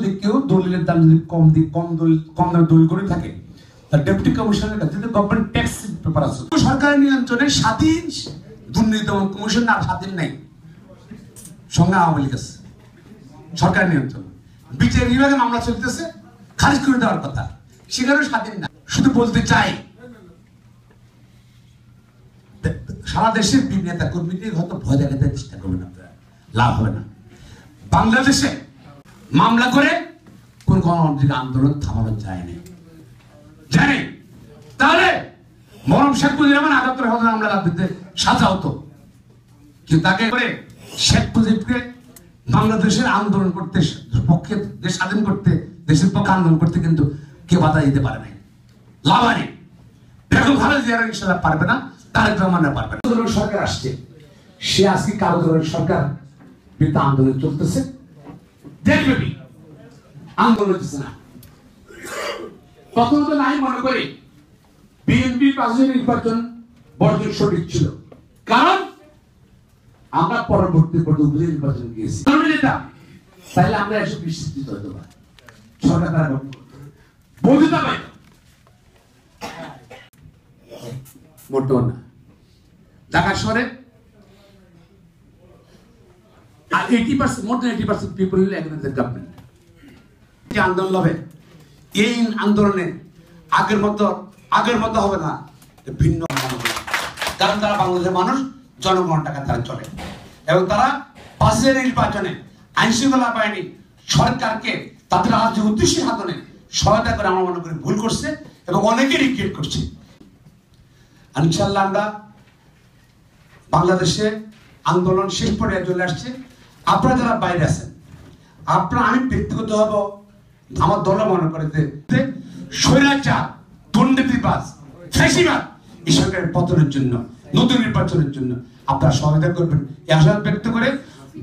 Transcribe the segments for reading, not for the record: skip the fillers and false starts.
যদি কেউ দলিলের দাম যদি কম দামে দলিল করে থাকে, তার ডেপুটি কমিশনারের কাছে গভর্নমেন্ট ট্যাক্স পেপার আছে। সরকারের নিয়ন্ত্রণে স্বাধীন দুর্নীতি দমন কমিশন আর স্বাধীন নাই, সঙ্গে আওয়ামী লীগ আছে সরকারের নিয়ন্ত্রণ। বিচার বিভাগে মামলা চলতেছে, খারিজ করে দেওয়ার কথা, সেখানেও স্বাধীন না। শুধু বলতে চাই, সারা দেশের নেতা কর্মীদের হয়তো ভয় দেখাতে চেষ্টা করবেন আপনারা, লাভ হবে না। বাংলাদেশে মামলা করে কোন গণতান্ত্রিক আন্দোলন থামানো যায় না, জানে তাহলে মরম শেখ মুজিবুর রহমান ৭৮ হাজার মামলা দিতে সাজা হতো, কিন্তু তাকে করে শেখ মুজিবকে বাংলাদেশের আন্দোলন করতে পক্ষে, দেশ স্বাধীন করতে, দেশের পক্ষে আন্দোলন করতে কিন্তু কেউ বাধা দিতে পারে নাই, লাভ আনে। বেগম খালেদা জিয়া ইনশাআল্লাহ পারবে না, তারেক রহমান পারবে না। সরকার আসছে, সে আজকে কালো দলের সরকার বিরুদ্ধে আন্দোলন চলতেছে, দেখবে আন্দোলন হচ্ছে না। প্রথমত আমি মনে করি বিএনপি পাশে নির্বাচন বর্জন সঠিক ছিল, কারণ আমরা পরবর্তী পর্যায়ে নির্বাচন গিয়েছি, তাহলে আমরা এসব বিস্তৃত হতে পারি, সরকার তারা বৈধতা পাই মোটেও না। ঢাকা শহরে আর 80%, more than 80% people against the government। যে আন্দোলন হবে, এই আন্দোলনে আগের মতো হবে না, ভিন্ন হবে, কারণ তারা বাংলাদেশের মানুষ, জনগণের টাকা তারা চলে, এবং তারা পাশের নির্বাচনে আইনশৃঙ্খলা বাহিনী সরকারকে তাদের রাজ্যের উদ্দেশ্যে সাধনে সহায়তা করে আমরা মনে করি ভুল করছে, এবং অনেকে রিগ্রেট করছে। ইনশাআল্লাহ আমরা বাংলাদেশে আন্দোলন শেষ পর্যায়ে চলে আসছে। আপনারা যারা বাইরে আছেন, আপনারা, আমি ব্যক্তিগত হব, আমার দল মনে করে যে স্বৈরাচার, দুর্নীতিবাজ, ফ্যাসিবাদ এই সরকারের পতনের জন্য, নতুন নির্বাচনের জন্য আপনারা সহায়তা করবেন এই আশা ব্যক্ত করে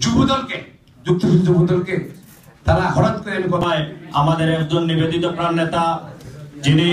যুবদলকে, যুবদলকে তারা হঠাৎ করে আমাদের একজন নিবেদিত প্রাণ নেতা, যিনি